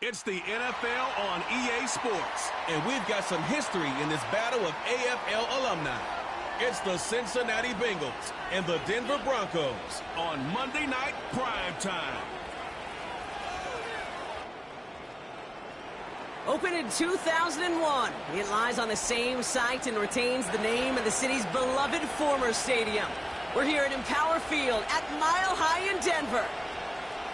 It's the NFL on EA Sports. And we've got some history in this battle of AFL alumni. It's the Cincinnati Bengals and the Denver Broncos On Monday Night Prime Time. Opened in 2001, it lies on the same site and retains the name of the city's beloved former stadium. We're here at Empower Field at Mile High in Denver.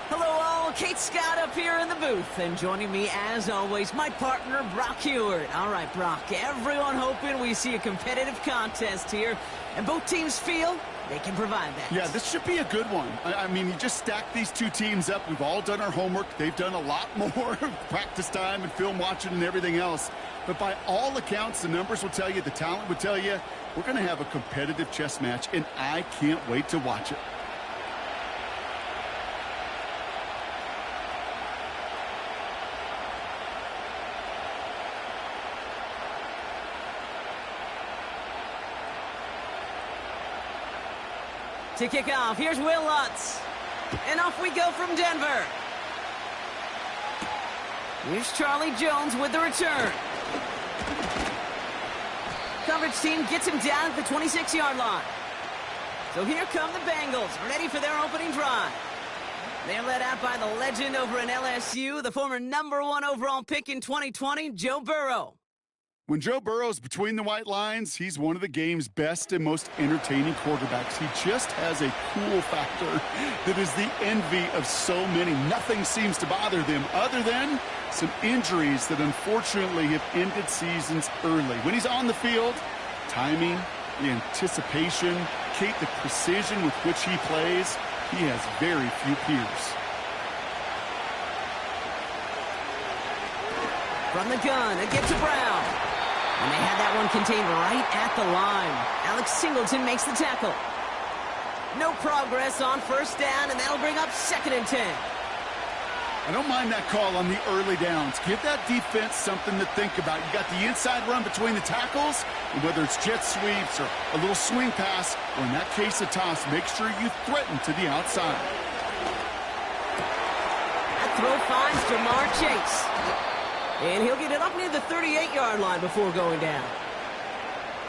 Hello all, Kate Scott up here in the booth, and joining me as always, my partner Brock Heward. All right, Brock, everyone hoping we see a competitive contest here, and both teams feel they can provide that. Yeah, this should be a good one. I mean, you just stack these two teams up. We've all done our homework. They've done a lot more practice time and film watching and everything else. But by all accounts, the numbers will tell you, the talent will tell you, we're going to have a competitive chess match, and I can't wait to watch it. To kick off, here's Will Lutz. And off we go from Denver. Here's Charlie Jones with the return. Coverage team gets him down at the 26-yard line. So here come the Bengals, ready for their opening drive. They're led out by the legend over in LSU, the former #1 overall pick in 2020, Joe Burrow. When Joe Burrow's between the white lines, he's one of the game's best and most entertaining quarterbacks. He just has a cool factor that is the envy of so many. Nothing seems to bother them other than some injuries that unfortunately have ended seasons early. When he's on the field, timing, the anticipation, Kate, the precision with which he plays, he has very few peers. From the gun, it gets to Brown. And they had that one contained right at the line. Alex Singleton makes the tackle. No progress on first down, and that'll bring up 2nd and 10. I don't mind that call on the early downs. Give that defense something to think about. You got the inside run between the tackles, and whether it's jet sweeps or a little swing pass, or in that case a toss, make sure you threaten to the outside. That throw finds Jamar Chase. And he'll get it up near the 38-yard line before going down.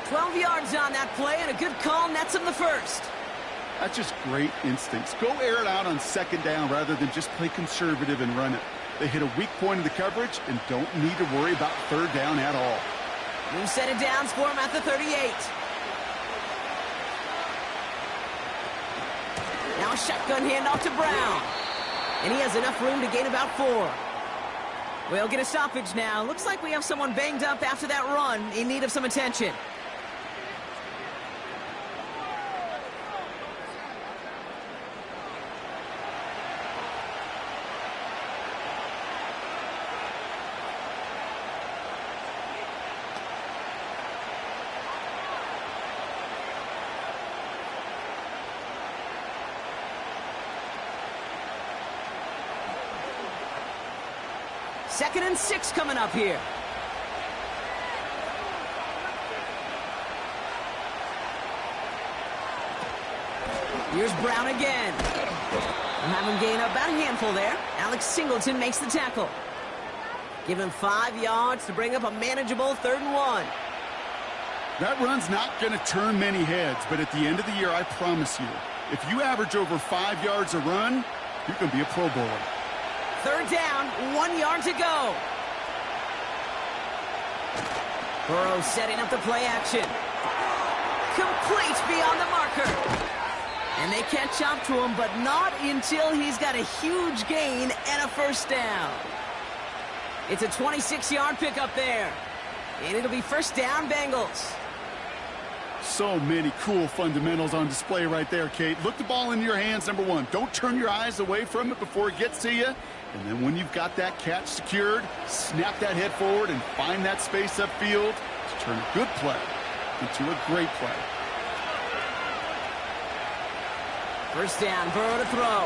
12 yards on that play, and a good call nets him the first. That's just great instincts. Go air it out on 2nd down rather than just play conservative and run it. They hit a weak point of the coverage and don't need to worry about 3rd down at all. New set of downs for him at the 38. Now a shotgun handoff to Brown. And he has enough room to gain about 4. We'll get a stoppage now. Looks like we have someone banged up after that run, in need of some attention. Second and 6 coming up here. Here's Brown again. We'll have him gain about a handful there. Alex Singleton makes the tackle. Give him 5 yards to bring up a manageable 3rd and 1. That run's not going to turn many heads, but at the end of the year, I promise you, if you average over 5 yards a run, you're going to be a Pro Bowler. 3rd down, 1 yard to go. Burrow setting up the play action. Complete beyond the marker. And they catch up to him, but not until he's got a huge gain and a 1st down. It's a 26-yard pickup there. And it'll be 1st down, Bengals. So many cool fundamentals on display right there, Kate. Look the ball into your hands, number 1. Don't turn your eyes away from it before it gets to you. And then when you've got that catch secured, snap that head forward and find that space upfield to turn a good play into a great play. 1st down, Burrow to throw.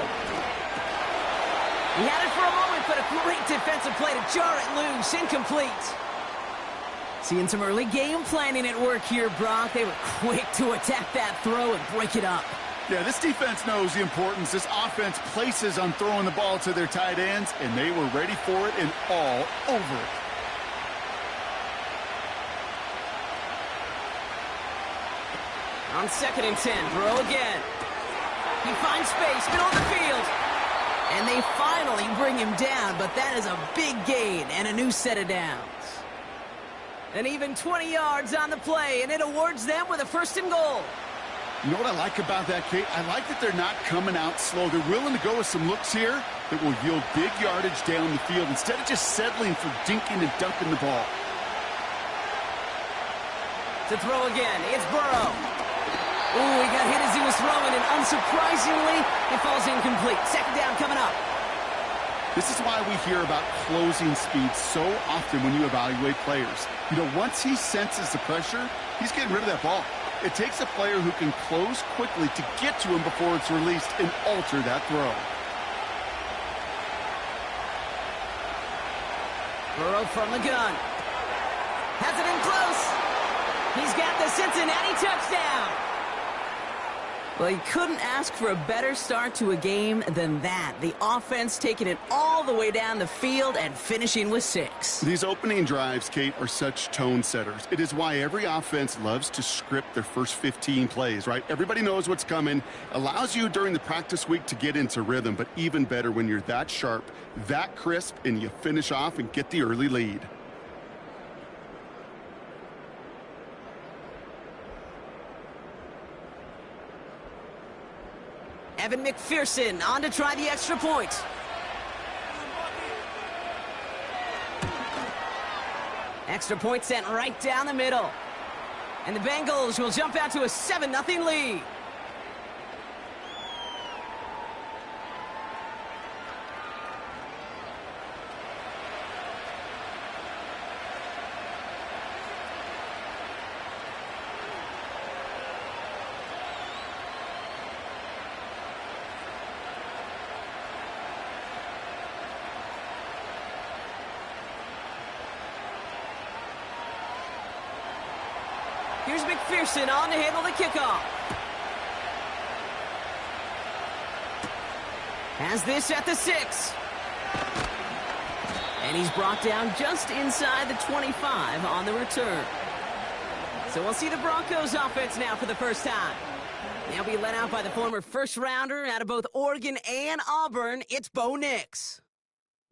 He had it for a moment, but a great defensive play to jar it loose. Incomplete. Seeing some early game planning at work here, Brock. They were quick to attack that throw and break it up. Yeah, this defense knows the importance this offense places on throwing the ball to their tight ends, and they were ready for it and all over it. On 2nd and 10, throw again. He finds space, middle of the field. And they finally bring him down, but that is a big gain and a new set of downs. And even 20 yards on the play, and it awards them with a 1st and goal. You know what I like about that, Kate? I like that they're not coming out slow. They're willing to go with some looks here that will yield big yardage down the field instead of just settling for dinking and dunking the ball. To throw again, it's Burrow. Ooh, he got hit as he was throwing, and unsurprisingly, it falls incomplete. 2nd down coming up. This is why we hear about closing speed so often when you evaluate players. You know, once he senses the pressure, he's getting rid of that ball. It takes a player who can close quickly to get to him before it's released and alter that throw. Burrow from the gun. Has it in close. He's got the Cincinnati touchdown. Well, he couldn't ask for a better start to a game than that. The offense taking it all the way down the field and finishing with 6. These opening drives, Kate, are such tone setters. It is why every offense loves to script their first 15 plays, right? Everybody knows what's coming. Allows you during the practice week to get into rhythm, but even better when you're that sharp, that crisp, and you finish off and get the early lead. Evan McPherson on to try the extra point. Extra point sent right down the middle. And the Bengals will jump out to a 7-0 lead. Here's McPherson on to handle the kickoff. Has this at the 6. And he's brought down just inside the 25 on the return. So we'll see the Broncos offense now for the first time. They'll be led out by the former first-rounder out of both Oregon and Auburn. It's Bo Nix.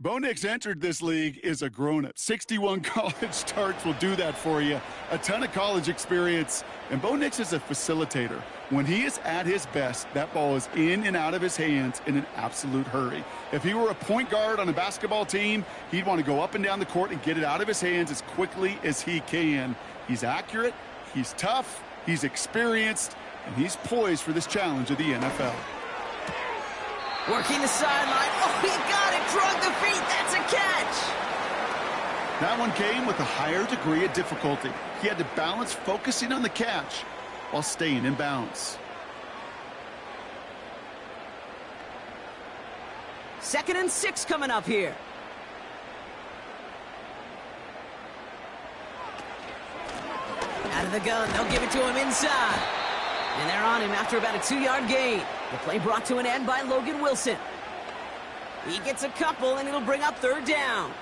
Bo Nix entered this league as a grown-up. 61 college starts will do that for you. A ton of college experience. And Bo Nix is a facilitator. When he is at his best, that ball is in and out of his hands in an absolute hurry. If he were a point guard on a basketball team, he'd want to go up and down the court and get it out of his hands as quickly as he can. He's accurate, he's tough, he's experienced, and he's poised for this challenge of the NFL. Working the sideline. Oh, he got it. Drug the feet. That's a catch. That one came with a higher degree of difficulty. He had to balance focusing on the catch while staying in bounds. 2nd and 6 coming up here. Out of the gun. They'll give it to him inside. And they're on him after about a 2-yard gain. The play brought to an end by Logan Wilson. He gets a couple, and it'll bring up 3rd down.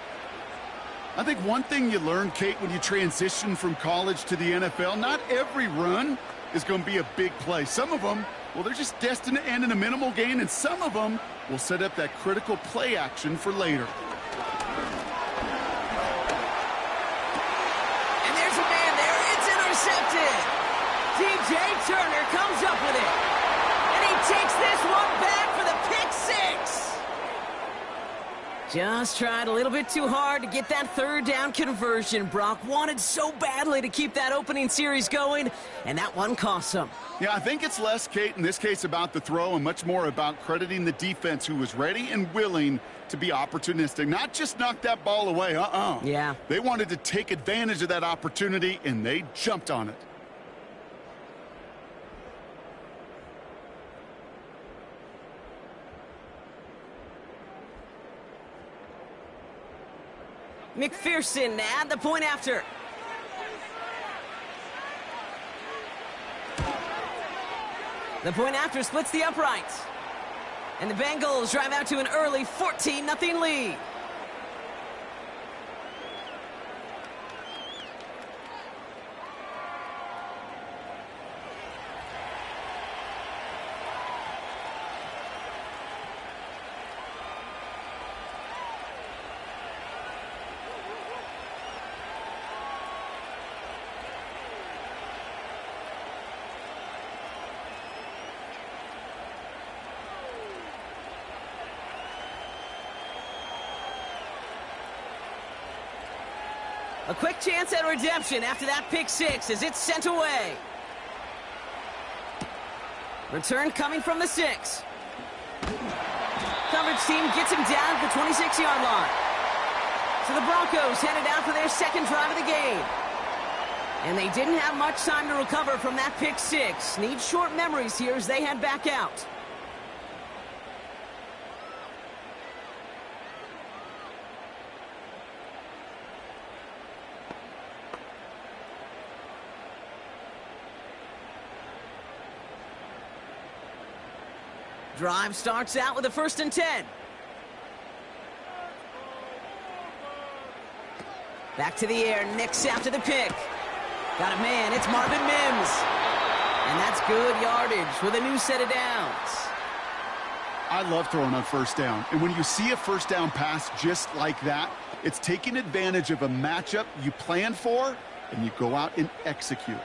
I think one thing you learn, Kate, when you transition from college to the NFL, not every run is going to be a big play. Some of them, well, they're just destined to end in a minimal gain, and some of them will set up that critical play action for later. And there's a man there. It's intercepted. DJ Turner comes up with it. And he takes this one back for the pick 6. Just tried a little bit too hard to get that 3rd down conversion. Brock wanted so badly to keep that opening series going, and that one cost him. Yeah, I think it's less, Kate, in this case about the throw and much more about crediting the defense who was ready and willing to be opportunistic. Not just knock that ball away, Yeah. They wanted to take advantage of that opportunity, and they jumped on it. McPherson at the point after. The point after splits the uprights. And the Bengals drive out to an early 14-0 lead. A quick chance at redemption after that pick six as it's sent away. Return coming from the 6. Coverage team gets him down at the 26-yard line. So the Broncos headed out for their second drive of the game. And they didn't have much time to recover from that pick six. Need short memories here as they head back out. Drive starts out with a 1st and 10. Back to the air, Nix after the pick. Got a man, it's Marvin Mims. And that's good yardage with a new set of downs. I love throwing on 1st down. And when you see a 1st down pass just like that, it's taking advantage of a matchup you plan for, and you go out and execute.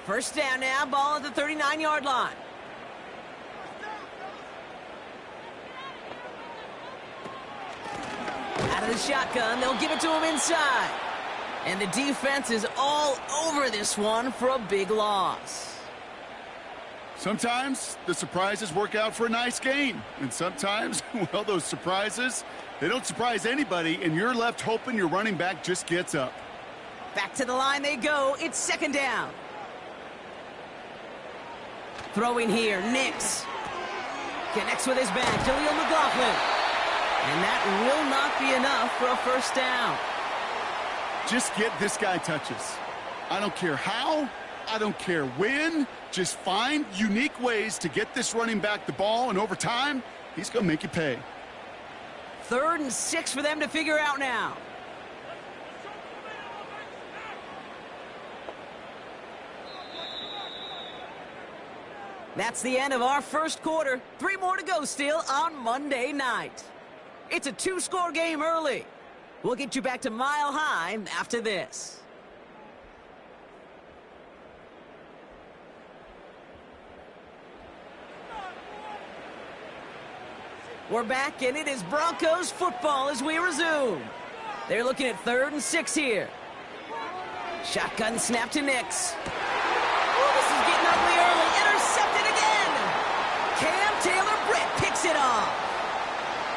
1st down now, ball at the 39-yard line. Out of the shotgun, they'll give it to him inside. And the defense is all over this one for a big loss. Sometimes the surprises work out for a nice gain. And sometimes, well, those surprises, they don't surprise anybody, and you're left hoping your running back just gets up. Back to the line they go. It's 2nd down. Throwing here, Nix. Connects with his back, Jaleel McLaughlin. And that will not be enough for a 1st down. Just get this guy touches. I don't care how, I don't care when. Just find unique ways to get this running back the ball, and over time, he's going to make you pay. 3rd and 6 for them to figure out now. That's the end of our 1st quarter. 3 more to go still on Monday night. It's a 2-score game early. We'll get you back to Mile High after this. We're back, and it is Broncos football as we resume. They're looking at 3rd and 6 here. Shotgun snap to Nix. Oh, this is getting ugly early. Intercepted again. Cam Taylor-Britt picks it off.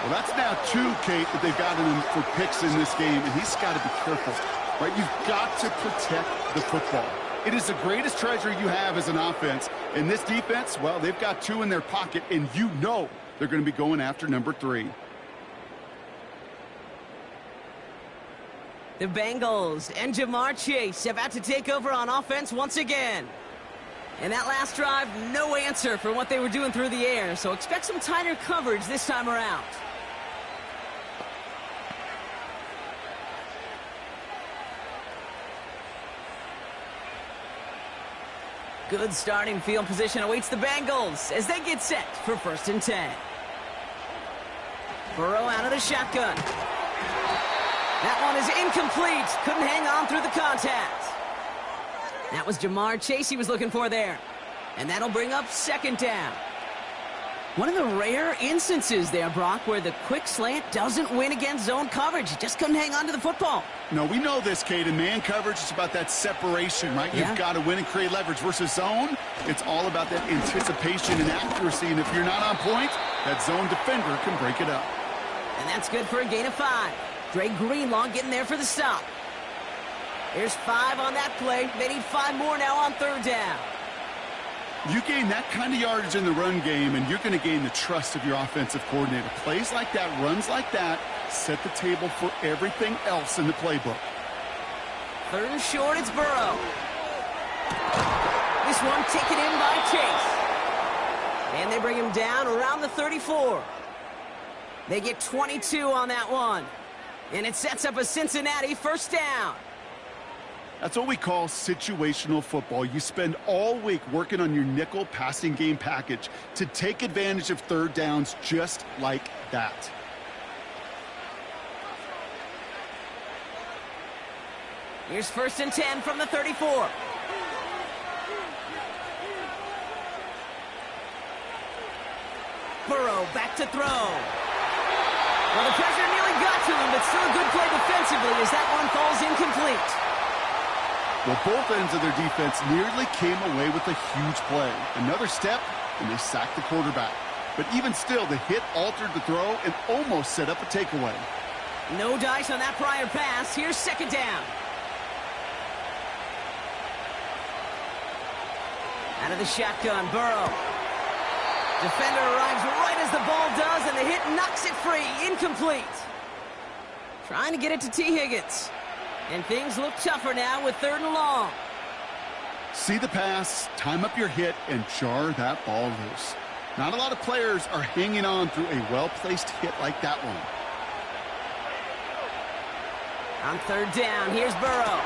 Well, that's now 2, Kate, that they've gotten him for picks in this game, and he's got to be careful, right? You've got to protect the football. It is the greatest treasure you have as an offense. And this defense, well, they've got 2 in their pocket, and you know they're going to be going after number 3. The Bengals and Jamar Chase about to take over on offense once again. And that last drive, no answer for what they were doing through the air, so expect some tighter coverage this time around. Good starting field position awaits the Bengals as they get set for 1st and 10. Burrow out of the shotgun. That one is incomplete. Couldn't hang on through the contact. That was Jamar Chase he was looking for there. And that'll bring up 2nd down. One of the rare instances there, Brock, where the quick slant doesn't win against zone coverage. He just couldn't hang on to the football. No, we know this, Kate. In man coverage, it's about that separation, right? Yeah. You've got to win and create leverage versus zone. It's all about that anticipation and accuracy. And if you're not on point, that zone defender can break it up. And that's good for a gain of 5. Dre Greenlaw getting there for the stop. There's 5 on that play. They need 5 more now on 3rd down. You gain that kind of yardage in the run game, and you're going to gain the trust of your offensive coordinator. Plays like that, runs like that, set the table for everything else in the playbook. 3rd and short, it's Burrow. This one taken in by Chase. And they bring him down around the 34. They get 22 on that one. And it sets up a Cincinnati first down. That's what we call situational football. You spend all week working on your nickel passing game package to take advantage of third downs just like that. Here's 1st and 10 from the 34. Burrow back to throw. Well, the pressure nearly got to him, but still a good play defensively as that one falls incomplete. Well, both ends of their defense nearly came away with a huge play. Another step, and they sacked the quarterback. But even still, the hit altered the throw and almost set up a takeaway. No dice on that prior pass. Here's 2nd down. Out of the shotgun, Burrow. Defender arrives right as the ball does, and the hit knocks it free. Incomplete. Trying to get it to T. Higgins. And things look tougher now with 3rd and long. See the pass, time up your hit, and jar that ball loose. Not a lot of players are hanging on through a well-placed hit like that one. On 3rd down, here's Burrow.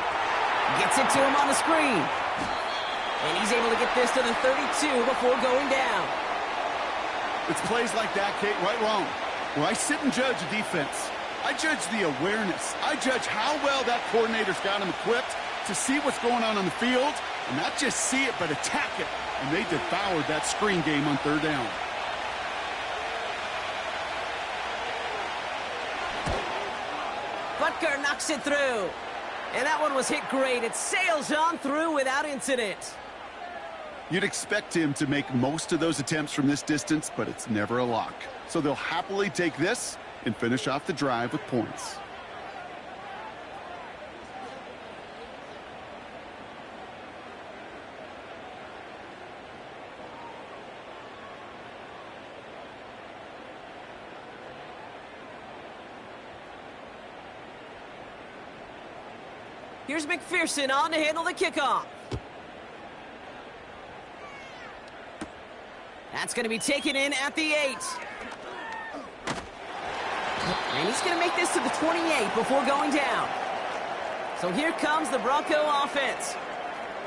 Gets it to him on the screen. And he's able to get this to the 32 before going down. It's plays like that, Kate, right wrong. Where I sit and judge a defense, I judge the awareness. I judge how well that coordinator's got him equipped to see what's going on the field, and not just see it, but attack it. And they devoured that screen game on 3rd down. Butker knocks it through. And that one was hit great. It sails on through without incident. You'd expect him to make most of those attempts from this distance, but it's never a lock. So they'll happily take this and finish off the drive with points. Here's McPherson on to handle the kickoff. That's going to be taken in at the 8. And he's going to make this to the 28 before going down. So here comes the Bronco offense.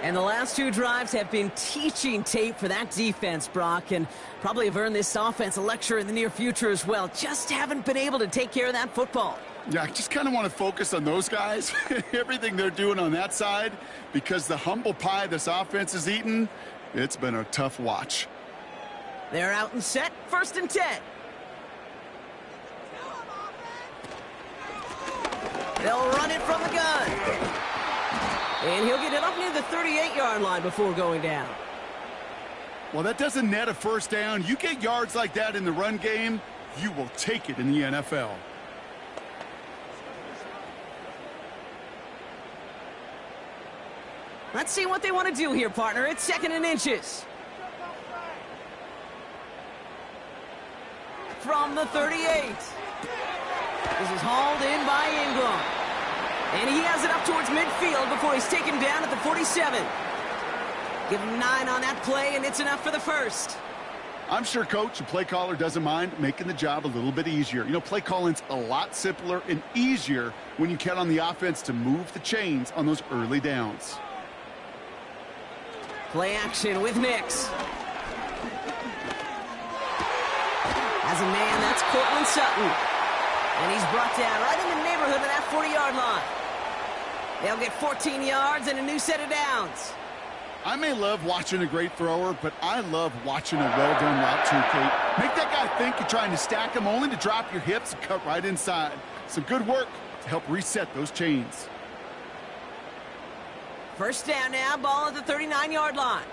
And the last 2 drives have been teaching tape for that defense, Brock, and probably have earned this offense a lecture in the near future as well. Just haven't been able to take care of that football. Yeah, I just kind of want to focus on those guys, everything they're doing on that side, because the humble pie this offense is eating, it's been a tough watch. They're out and set, 1st and 10. They'll run it from the gun. And he'll get it up near the 38-yard line before going down. Well, that doesn't net a 1st down. You get yards like that in the run game, you will take it in the NFL. Let's see what they want to do here, partner. It's 2nd and inches. From the 38. This is hauled in by Ingram. And he has it up towards midfield before he's taken down at the 47. Give him 9 on that play, and it's enough for the 1st. I'm sure coach and play caller doesn't mind making the job a little bit easier. You know, play calling's a lot simpler and easier when you count on the offense to move the chains on those early downs. Play action with Nix. As a man, that's Cortland Sutton. And he's brought down right in the neighborhood of that 40-yard line. They'll get 14 yards and a new set of downs. I may love watching a great thrower, but I love watching a well-done route too, Kate. Make that guy think you're trying to stack him only to drop your hips and cut right inside. Some good work to help reset those chains. 1st down now, ball at the 39-yard line.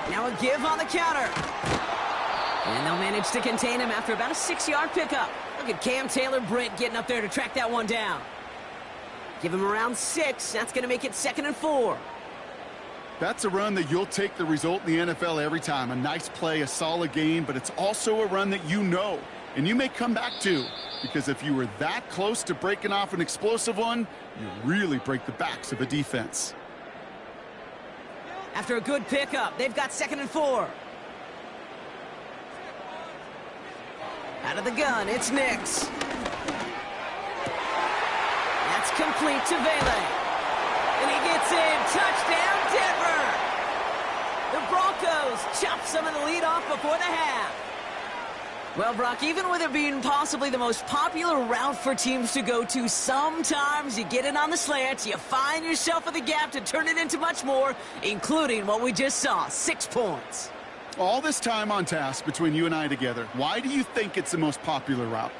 Now a give on the counter. And they'll manage to contain him after about a 6-yard pickup. Look at Cam Taylor-Britt getting up there to track that one down. Give him around 6. That's going to make it 2nd and 4. That's a run that you'll take the result in the NFL every time. A nice play, a solid game, but it's also a run that you know And you may come back too, because if you were that close to breaking off an explosive one, you really break the backs of a defense. After a good pickup, they've got 2nd and 4. Out of the gun, it's Nix. That's complete to Vele. And he gets in. Touchdown, Denver! The Broncos chop some of the lead off before the half. Well, Brock, even with it being possibly the most popular route for teams to go to, sometimes you get it on the slant, you find yourself with a gap to turn it into much more, including what we just saw, 6 points. All this time on task between you and I together, why do you think it's the most popular route?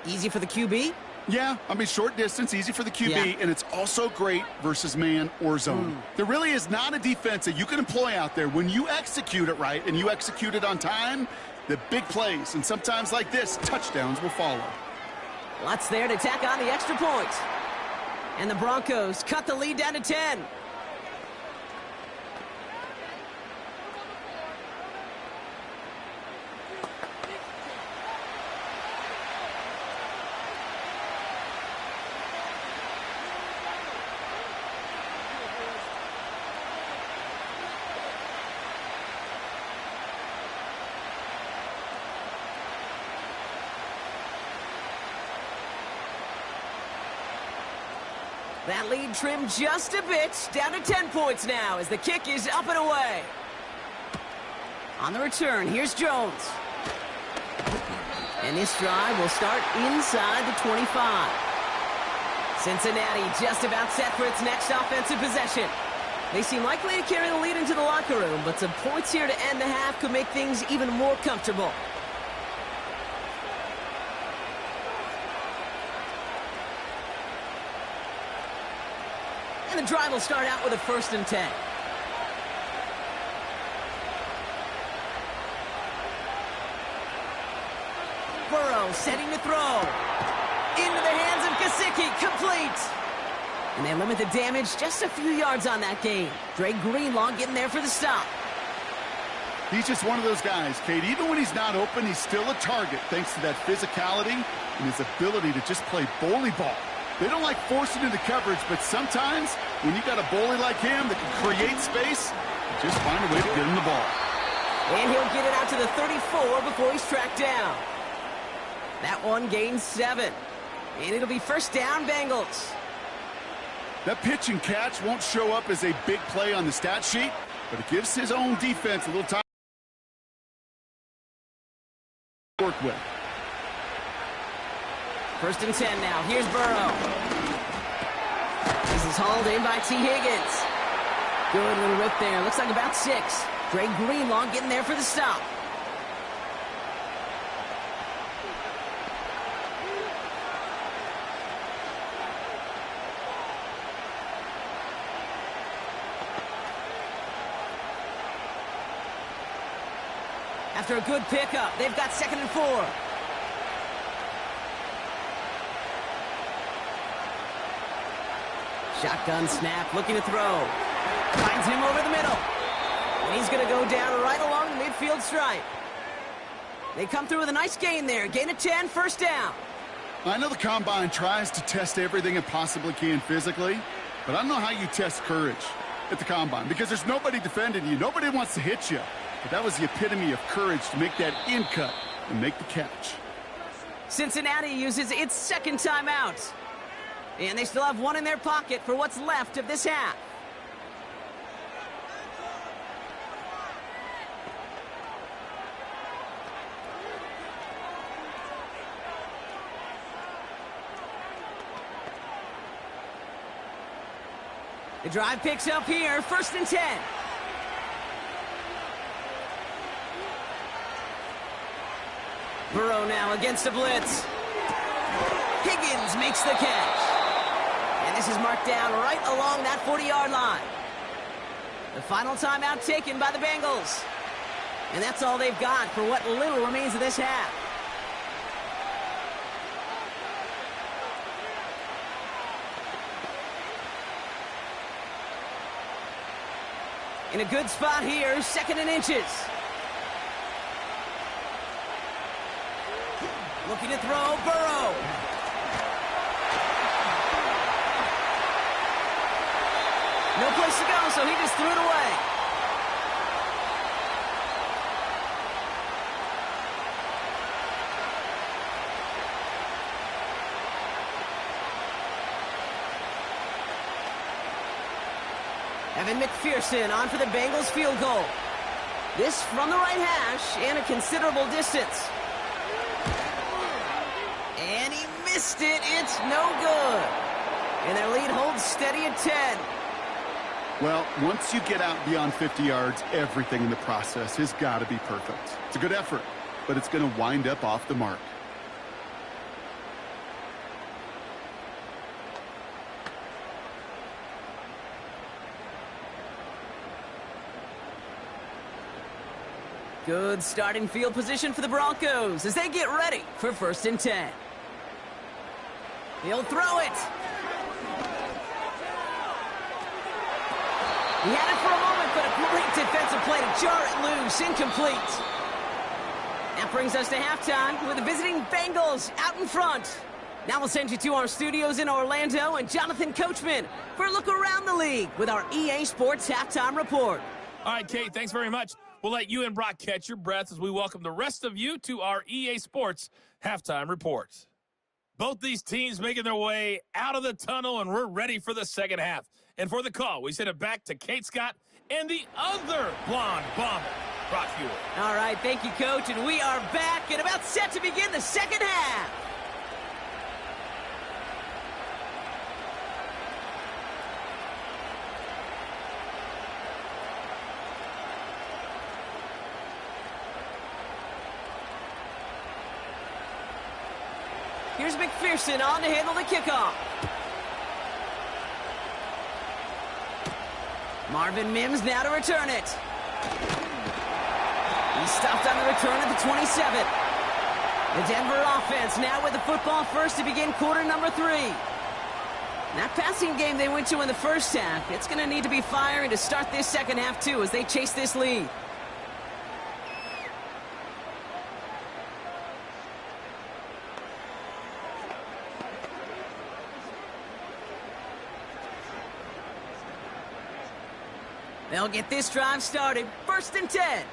Easy for the QB? Yeah, I mean, short distance, easy for the QB, Yeah. and it's also great versus man or zone. There really is not a defense that you can employ out there. When you execute it right and you execute it on time, the big plays, and sometimes like this, touchdowns will follow. Lutz there to tack on the extra point. And the Broncos cut the lead down to 10. That lead trimmed just a bit, down to 10 points now as the kick is up and away. On the return, here's Jones. And this drive will start inside the 25. Cincinnati just about set for its next offensive possession. They seem likely to carry the lead into the locker room, but some points here to end the half could make things even more comfortable. And the drive will start out with a 1st and 10. Burrow setting to throw. Into the hands of Gesicki, complete. And they limit the damage just a few yards on that game. Dre Greenlaw getting there for the stop. He's just one of those guys, Kate. Even when he's not open, he's still a target thanks to that physicality and his ability to just play bully ball. They don't like forcing into coverage, but sometimes when you got a bully like him that can create space, you just find a way to get him the ball. And he'll get it out to the 34 before he's tracked down. That one gains 7. And it'll be 1st down, Bengals. That pitch and catch won't show up as a big play on the stat sheet, but it gives his own defense a little time to work with. 1st and 10 now. Here's Burrow. This is hauled in by T. Higgins. Good little rip there. Looks like about 6. Dre Greenlaw getting there for the stop. After a good pickup, they've got 2nd and 4. Shotgun snap, looking to throw. Finds him over the middle. And he's going to go down right along the midfield stripe. They come through with a nice gain there. Gain of 10, 1st down. I know the Combine tries to test everything it possibly can physically, but I don't know how you test courage at the Combine because there's nobody defending you. Nobody wants to hit you. But that was the epitome of courage to make that in cut and make the catch. Cincinnati uses its 2nd timeout. And they still have 1 in their pocket for what's left of this half. The drive picks up here, 1st and 10. Burrow now against a blitz. Higgins makes the catch. And this is marked down right along that 40-yard line. The final timeout taken by the Bengals. And that's all they've got for what little remains of this half. In a good spot here, 2nd and inches. Looking to throw, Burrow. No place to go, so he just threw it away. Evan McPherson on for the Bengals field goal. This from the right hash and a considerable distance. And he missed it. It's no good. And their lead holds steady at 10. Well, once you get out beyond 50 yards, everything in the process has got to be perfect. It's a good effort, but it's going to wind up off the mark. Good starting field position for the Broncos as they get ready for 1st and 10. He'll throw it. He had it for a moment, but a great defensive play to jar it loose. Incomplete. That brings us to halftime with the visiting Bengals out in front. Now we'll send you to our studios in Orlando and Jonathan Coachman for a look around the league with our EA Sports Halftime Report. All right, Kate, thanks very much. We'll let you and Brock catch your breath as we welcome the rest of you to our EA Sports Halftime Report. Both these teams making their way out of the tunnel, and we're ready for the second half. And for the call, we send it back to Kate Scott and the other blonde bomber, Brock Hewitt. All right, thank you, Coach, and we are back and about set to begin the second half. Here's McPherson on to handle the kickoff. Marvin Mims now to return it. He stopped on the return at the 27. The Denver offense now with the football first to begin quarter number 3. That passing game they went to in the first half, it's going to need to be firing to start this second half too as they chase this lead. They'll get this drive started. 1st and 10.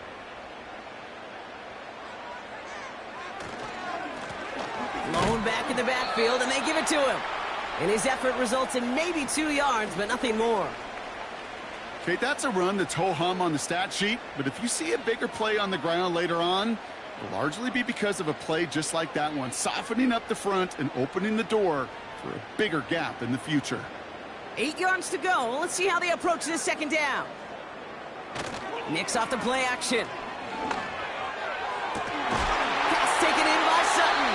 Lone back in the backfield, and they give it to him. And his effort results in maybe 2 yards, but nothing more. Okay, that's a run that's ho-hum on the stat sheet, but if you see a bigger play on the ground later on, it'll largely be because of a play just like that one, softening up the front and opening the door for a bigger gap in the future. 8 yards to go. Let's see how they approach this second down. Nicks off the play action. Pass taken in by Sutton.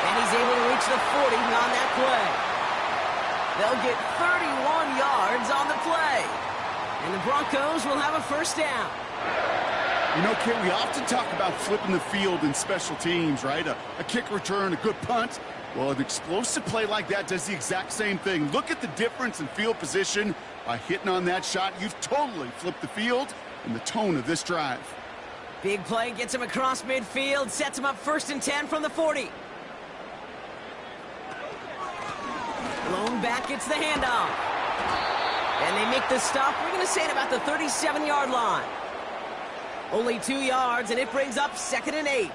And he's able to reach the 40 on that play. They'll get 31 yards on the play. And the Broncos will have a 1st down. You know, Kit, we often talk about flipping the field in special teams, right? A kick return, a good punt. Well, an explosive play like that does the exact same thing. Look at the difference in field position. By hitting on that shot, you've totally flipped the field and the tone of this drive. Big play gets him across midfield, sets him up 1st and 10 from the 40. Lone back gets the handoff. And they make the stop, we're going to say, at about the 37-yard line. Only 2 yards, and it brings up 2nd and 8.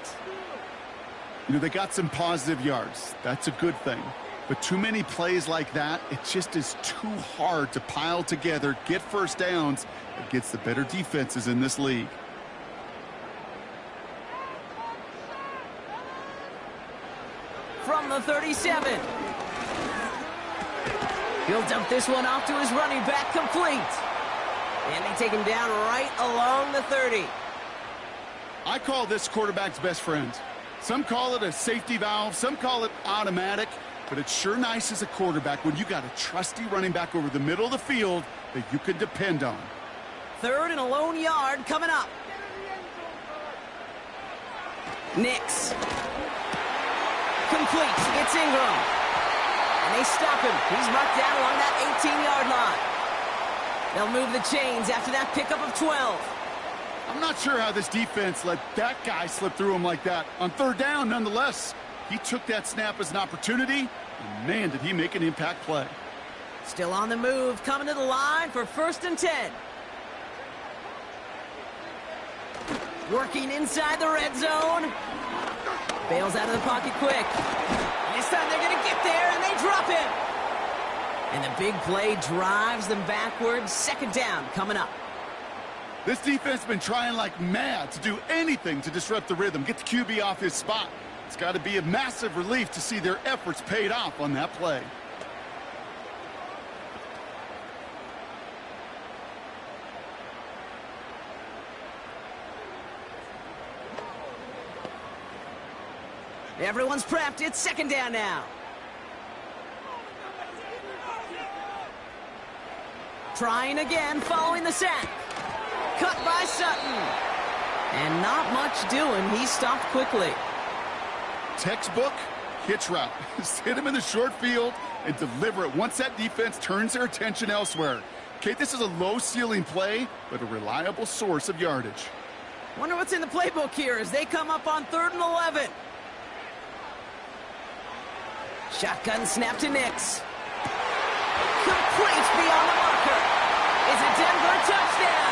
You know, they got some positive yards. That's a good thing. But too many plays like that, it just is too hard to pile together, get 1st downs against the better defenses in this league. From the 37. He'll dump this one off to his running back, complete. And they take him down right along the 30. I call this quarterback's best friend. Some call it a safety valve, some call it automatic, but it's sure nice as a quarterback when you got a trusty running back over the middle of the field that you can depend on. 3rd and a lone yard coming up. Nix. Complete. It's Ingram. And they stop him. He's marked down along that 18-yard line. They'll move the chains after that pickup of 12. I'm not sure how this defense let that guy slip through him like that. On third down, nonetheless, he took that snap as an opportunity, and man, did he make an impact play. Still on the move, coming to the line for 1st and 10. Working inside the red zone. Bails out of the pocket quick. This time they're going to get there, and they drop him. And the big play drives them backwards. 2nd down coming up. This defense has been trying like mad to do anything to disrupt the rhythm, get the QB off his spot. It's got to be a massive relief to see their efforts paid off on that play. Everyone's prepped. It's 2nd down now. Trying again, following the sack. Cut by Sutton. And not much doing. He stopped quickly. Textbook hitch route. Just hit him in the short field and deliver it once that defense turns their attention elsewhere. Okay, this is a low-ceiling play, but a reliable source of yardage. Wonder what's in the playbook here as they come up on 3rd and 11. Shotgun snap to Nix. Complete beyond the marker. It's a Denver touchdown.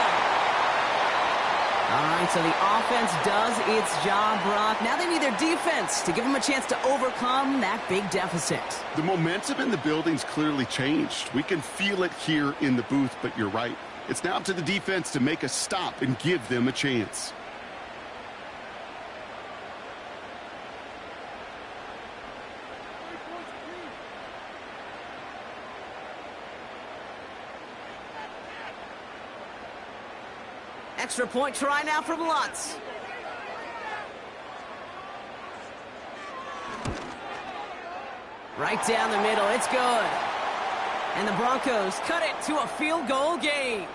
All right, so the offense does its job, Brock. Now they need their defense to give them a chance to overcome that big deficit. The momentum in the building's clearly changed. We can feel it here in the booth, but you're right. It's now up to the defense to make a stop and give them a chance. Extra point try now from Lutz. Right down the middle, it's good. And the Broncos cut it to a field goal game.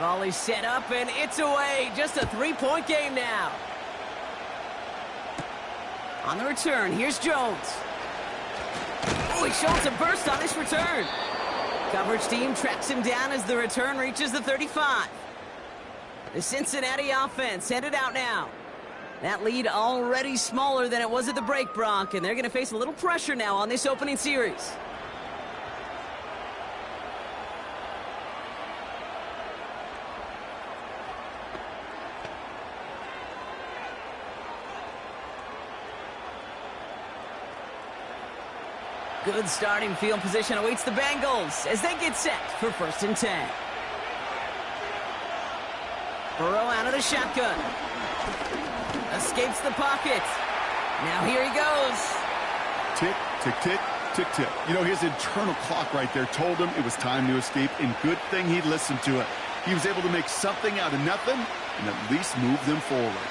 Volley set up, and it's away. Just a 3-point game now. On the return, here's Jones. Oh, he shows a burst on this return. Coverage team tracks him down as the return reaches the 35. The Cincinnati offense headed out now. That lead already smaller than it was at the break, Brock, and they're going to face a little pressure now on this opening series. Good starting field position awaits the Bengals as they get set for 1st and 10. Burrow out of the shotgun. Escapes the pocket. Now here he goes. Tick, tick, tick, tick, tick. You know, his internal clock right there told him it was time to escape, and good thing he listened to it. He was able to make something out of nothing and at least move them forward.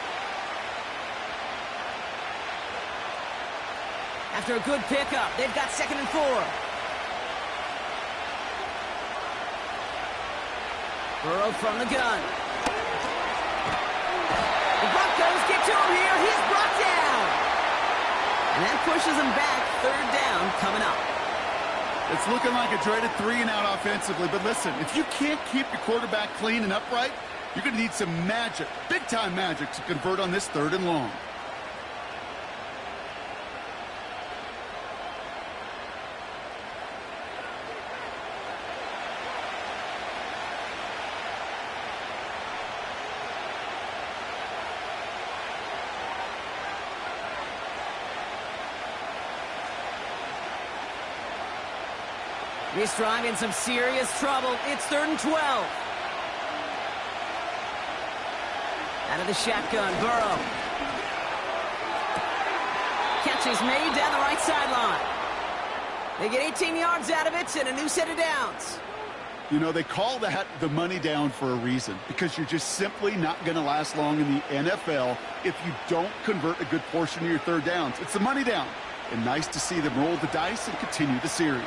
After a good pickup, they've got 2nd and 4. Burrow from the gun. The Broncos get to him here. He's brought down. And that pushes him back. 3rd down coming up. It's looking like a dreaded 3-and-out offensively, but listen, if you can't keep your quarterback clean and upright, you're going to need some magic, big-time magic, to convert on this 3rd and long. This drive in some serious trouble. It's 3rd and 12. Out of the shotgun, Burrow. Catch is made down the right sideline. They get 18 yards out of it and a new set of downs. You know, they call that the money down for a reason, because you're just simply not going to last long in the NFL if you don't convert a good portion of your third downs. It's the money down. And nice to see them roll the dice and continue the series.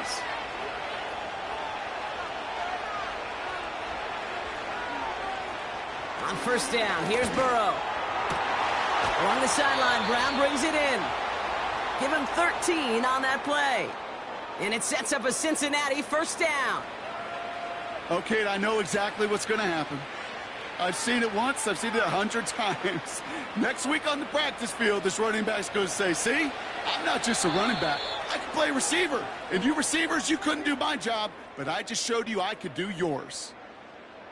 On first down, here's Burrow. Along the sideline, Brown brings it in. Give him 13 on that play. And it sets up a Cincinnati first down. Okay, I know exactly what's going to happen. I've seen it once. I've seen it 100 times. Next week on the practice field, this running back's going to say, see, I'm not just a running back. I can play receiver. And you receivers, you couldn't do my job, but I just showed you I could do yours.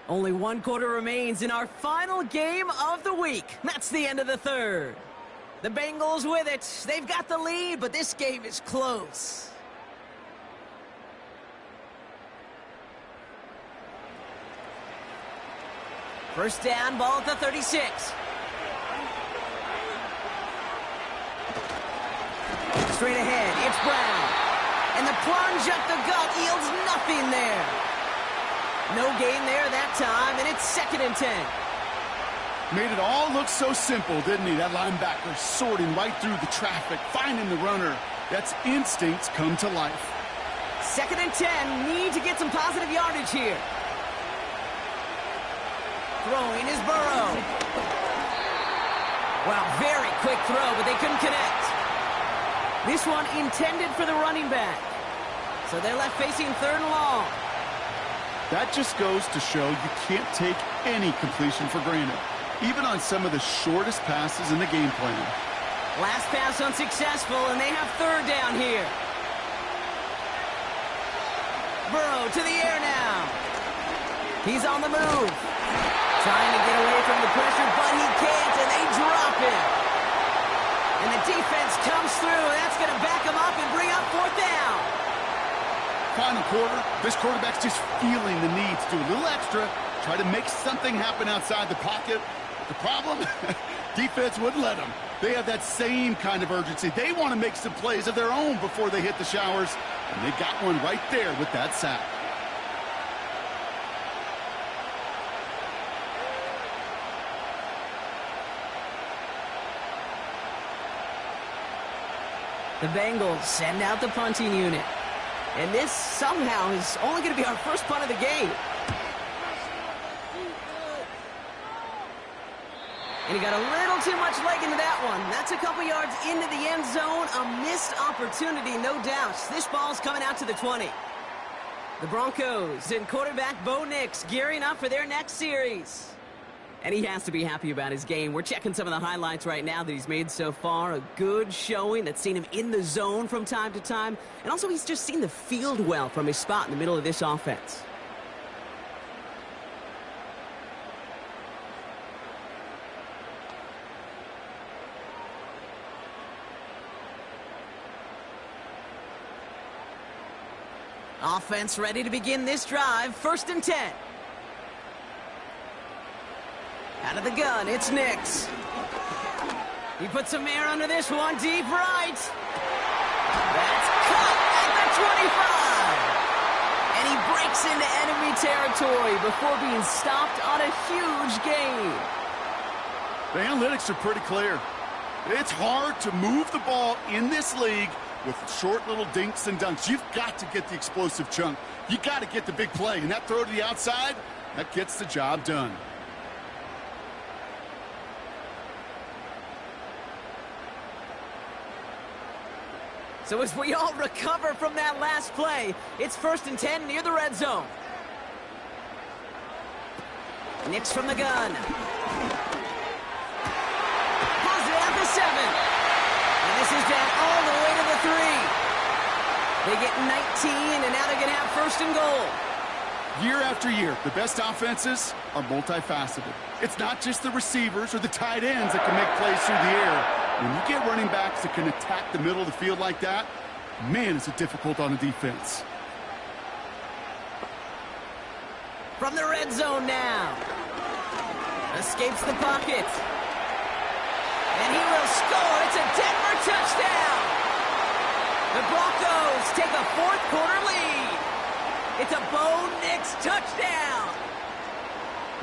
Only one quarter remains in our final game of the week. That's the end of the third. The Bengals with it. They've got the lead, but this game is close. First down, ball at the 36. Straight ahead, it's Brown. And the plunge up the gut yields nothing there. No gain there that time, and it's 2nd and 10. Made it all look so simple, didn't he? That linebacker sorting right through the traffic, finding the runner. That's instincts come to life. 2nd and 10, need to get some positive yardage here. Throwing is Burrow. Wow, very quick throw, but they couldn't connect. This one intended for the running back. So they're left facing 3rd and long. That just goes to show you can't take any completion for granted, even on some of the shortest passes in the game plan. Last pass unsuccessful, and they have 3rd down here. Burrow to the air now. He's on the move. Trying to get away from the pressure, but he can't, and they drop him. And the defense comes through, and that's going to back him up and bring up 4th down. Final quarter, this quarterback's just feeling the need to do a little extra, try to make something happen outside the pocket. The problem? Defense wouldn't let them. They have that same kind of urgency. They want to make some plays of their own before they hit the showers, and they got one right there with that sack. The Bengals send out the punting unit. And this somehow is only going to be our first punt of the game. And he got a little too much leg into that one. That's a couple yards into the end zone. A missed opportunity, no doubt. This ball's coming out to the 20. The Broncos and quarterback Bo Nix gearing up for their next series. And he has to be happy about his game. We're checking some of the highlights right now that he's made so far. A good showing that's seen him in the zone from time to time. And also he's just seen the field well from his spot in the middle of this offense. Offense ready to begin this drive. 1st and 10. Out of the gun, it's Nix. He puts some air under this one, deep right. That's caught at the 25. And he breaks into enemy territory before being stopped on a huge gain. The analytics are pretty clear. It's hard to move the ball in this league with short little dinks and dunks. You've got to get the explosive chunk. You got to get the big play. And that throw to the outside, that gets the job done. So as we all recover from that last play, it's 1st and 10 near the red zone. Nix from the gun. Has it at the 7. And this is down all the way to the 3. They get 19, and now they're going to have 1st and goal. Year after year, the best offenses are multifaceted. It's not just the receivers or the tight ends that can make plays through the air. When you get running backs that can attack the middle of the field like that, man, is it difficult on a defense. From the red zone now. Escapes the pocket. And he will score. It's a Denver touchdown. The Broncos take a 4th quarter lead. It's a Bo Nix touchdown.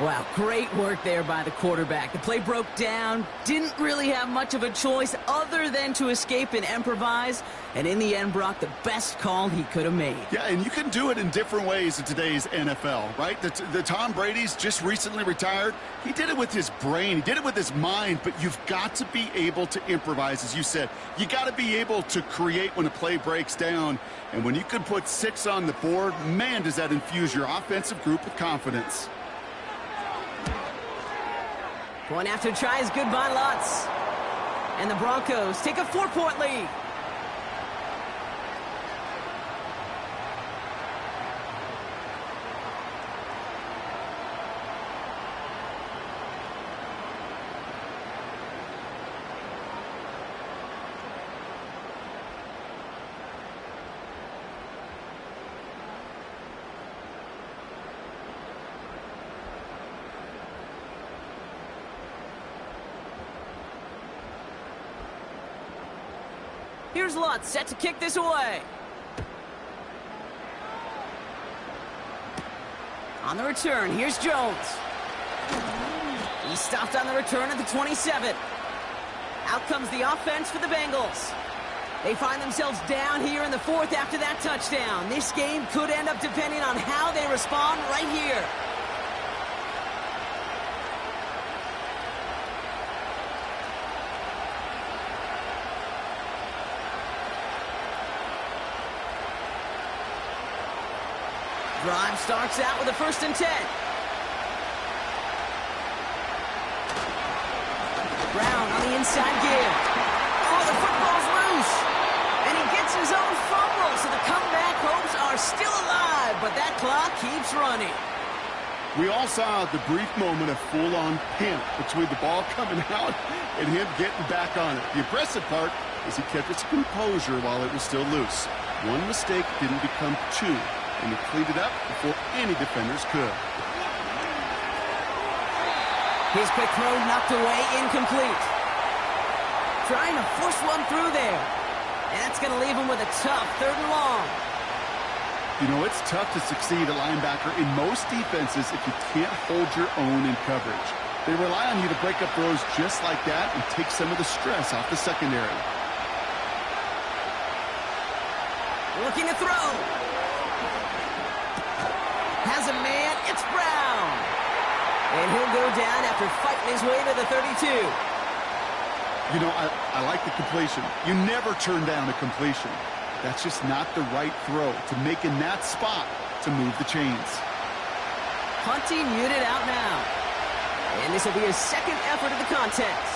Wow, great work there by the quarterback. The play broke down, didn't really have much of a choice other than to escape and improvise, and in the end, Brock, the best call he could have made. Yeah, and you can do it in different ways in today's NFL, right? The Tom Brady's just recently retired. He did it with his brain. He did it with his mind, but you've got to be able to improvise, as you said. You got to be able to create when a play breaks down, and when you can put 6 on the board, man, does that infuse your offensive group with confidence. Going after tries good by Lutz. And the Broncos take a 4-point lead. Here's Lutz, set to kick this away. On the return, here's Jones. He stopped on the return at the 27. Out comes the offense for the Bengals. They find themselves down here in the 4th after that touchdown. This game could end up depending on how they respond right here. Drive starts out with a 1st and 10. Brown on the inside give. Oh, the football's loose. And he gets his own fumble, so the comeback hopes are still alive, but that clock keeps running. We all saw the brief moment of full-on panic between the ball coming out and him getting back on it. The impressive part is he kept his composure while it was still loose. One mistake didn't become 2. And he cleaned it up before any defenders could. His quick throw knocked away, incomplete. Trying to force one through there. And that's going to leave him with a tough 3rd and long. You know, it's tough to succeed at linebacker in most defenses if you can't hold your own in coverage. They rely on you to break up throws just like that and take some of the stress off the secondary. Looking to throw. Has a man, it's Brown. And he'll go down after fighting his way to the 32. You know, I like the completion. You never turn down a completion. That's just not the right throw to make in that spot to move the chains. Hunting muted out now. And this will be his 2nd effort of the contest.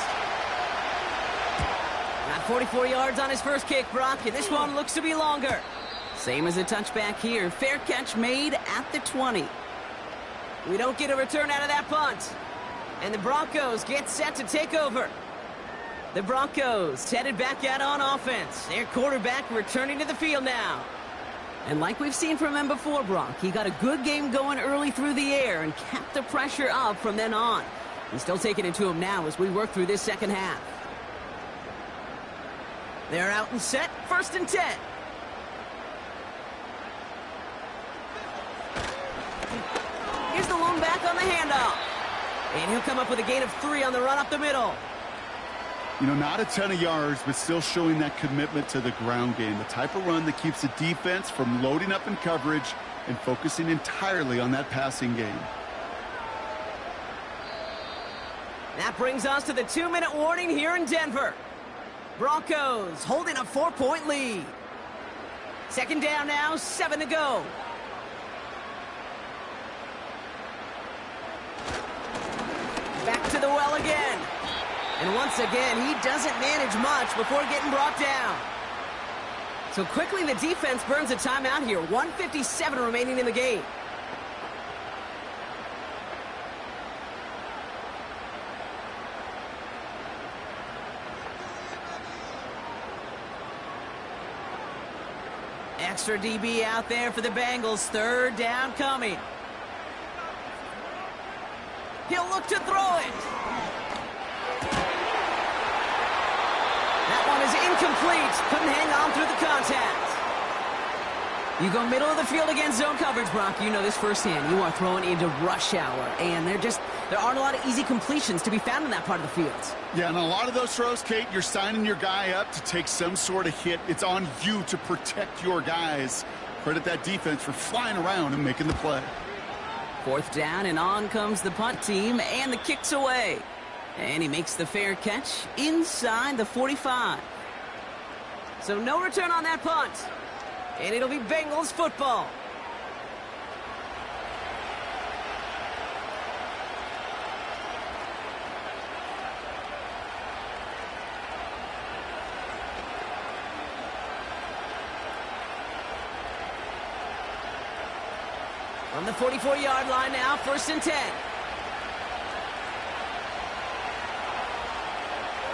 Got 44 yards on his first kick, Brock, and this one looks to be longer. Same as a touchback here. Fair catch made at the 20. We don't get a return out of that punt. And the Broncos get set to take over. The Broncos headed back out on offense. Their quarterback returning to the field now. And like we've seen from him before, Brock, he got a good game going early through the air and kept the pressure up from then on. He's still taking it to him now as we work through this 2nd half. They're out and set. 1st and 10. Here's the lone back on the handoff. And he'll come up with a gain of 3 on the run up the middle. You know, not a ton of yards, but still showing that commitment to the ground game. The type of run that keeps the defense from loading up in coverage and focusing entirely on that passing game. That brings us to the 2-minute warning here in Denver. Broncos holding a 4-point lead. 2nd down now, 7 to go. Back to the well again. And once again, he doesn't manage much before getting brought down. So quickly the defense burns a timeout here. 1:57 remaining in the game. Extra DB out there for the Bengals. 3rd down coming. He'll look to throw it. That one is incomplete. Couldn't hang on through the contact. You go middle of the field against zone coverage, Brock. You know this firsthand. You are throwing into rush hour, and there aren't a lot of easy completions to be found in that part of the field. Yeah, and a lot of those throws, Kate, you're signing your guy up to take some sort of hit. It's on you to protect your guys. Credit that defense for flying around and making the play. 4th down, and on comes the punt team, and the kick's away. And he makes the fair catch inside the 45. So no return on that punt. And it'll be Bengals football. On the 44-yard line now, 1st and 10.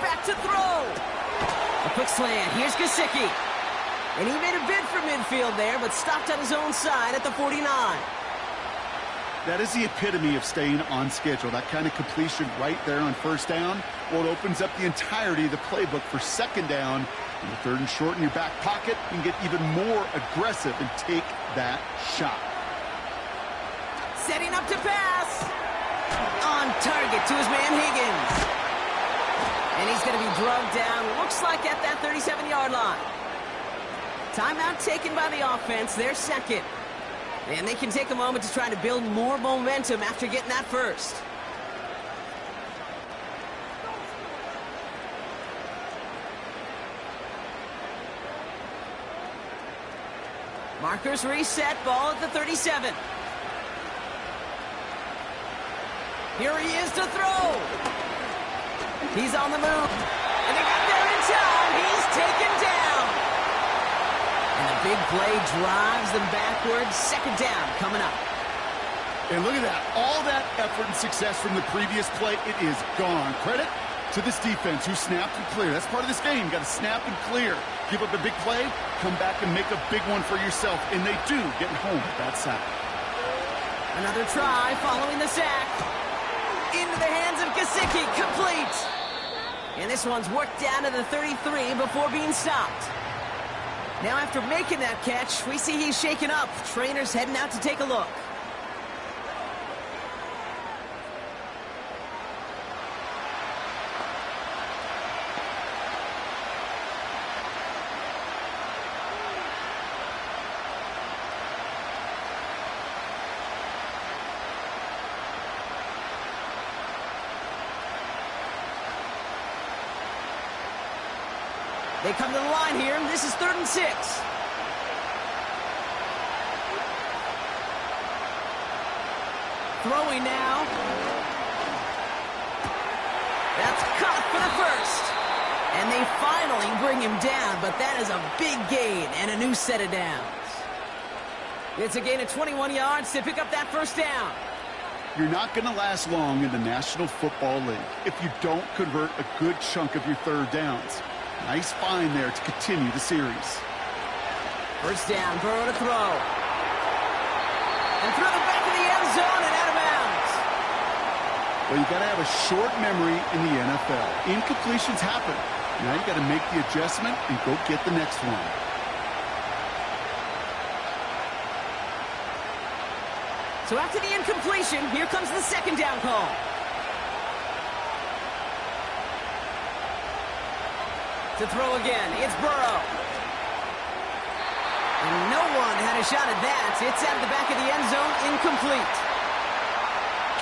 Back to throw. A quick slant. Here's Gesicki. And he made a bid for midfield there, but stopped on his own side at the 49. That is the epitome of staying on schedule. That kind of completion right there on 1st down. Well, it opens up the entirety of the playbook for 2nd down. In the 3rd and short in your back pocket, you can get even more aggressive and take that shot. Setting up to pass. On target to his man Higgins. And he's going to be drugged down, looks like at that 37-yard line. Timeout taken by the offense, their 2nd. And they can take a moment to try to build more momentum after getting that first. Markers reset, ball at the 37. Here he is to throw. He's on the move. And he got there in time. He's taken down. And the big play drives them backwards. 2nd down coming up. And look at that. All that effort and success from the previous play, it is gone. Credit to this defense who snapped and cleared. That's part of this game. You got to snap and clear. Give up a big play, come back and make a big one for yourself. And they do, getting home with that sack. Another try following the sack. Into the hands of Gesicki, complete. And this one's worked down to the 33 before being stopped. Now after making that catch, we see he's shaken up. Trainer's heading out to take a look. They come to the line here. This is 3rd and 6. Throwing now. That's caught for the first. And they finally bring him down, but that is a big gain and a new set of downs. It's a gain of 21 yards to pick up that 1st down. You're not going to last long in the National Football League if you don't convert a good chunk of your 3rd downs. Nice find there to continue the series. 1st down, Burrow to throw. And through the back of the end zone and out of bounds. Well, you got to have a short memory in the NFL. Incompletions happen. Now you got to make the adjustment and go get the next one. So after the incompletion, here comes the 2nd down call. To throw again, it's Burrow. And no one had a shot at that. It's out of the back of the end zone, incomplete.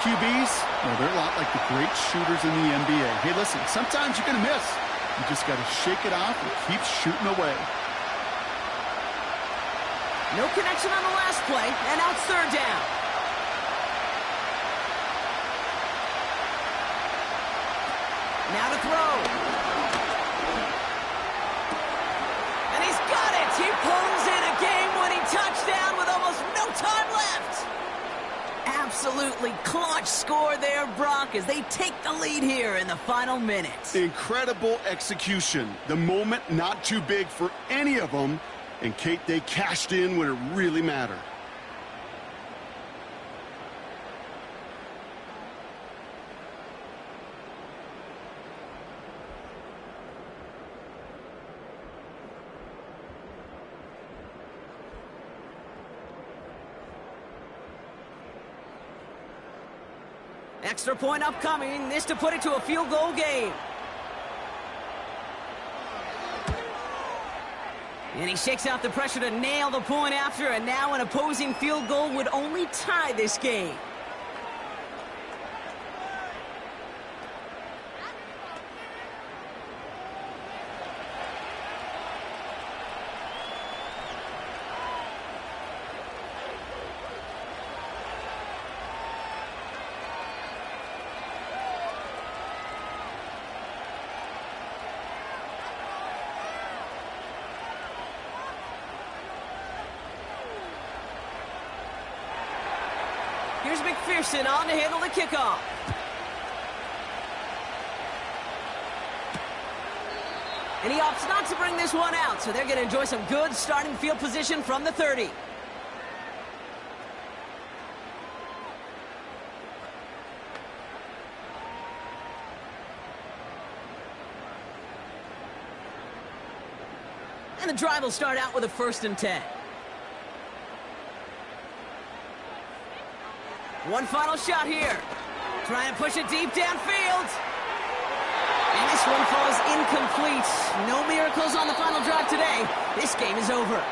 QBs, well, they're a lot like the great shooters in the NBA. Hey, listen, sometimes you're going to miss. You just got to shake it off and keep shooting away. No connection on the last play, and now it's 3rd down. Now to throw. He pulls in a game-winning touchdown with almost no time left. Absolutely clutch score there, Brock, as they take the lead here in the final minute. Incredible execution. The moment not too big for any of them. And, Kate, they cashed in when it really mattered. Extra point upcoming. This to put it to a field goal game. And he shakes out the pressure to nail the point after, and now an opposing field goal would only tie this game. Here's McPherson on to handle the kickoff. And he opts not to bring this one out, so they're going to enjoy some good starting field position from the 30. And the drive will start out with a 1st and 10. One final shot here. Try and push it deep downfield. And this one falls incomplete. No miracles on the final drive today. This game is over.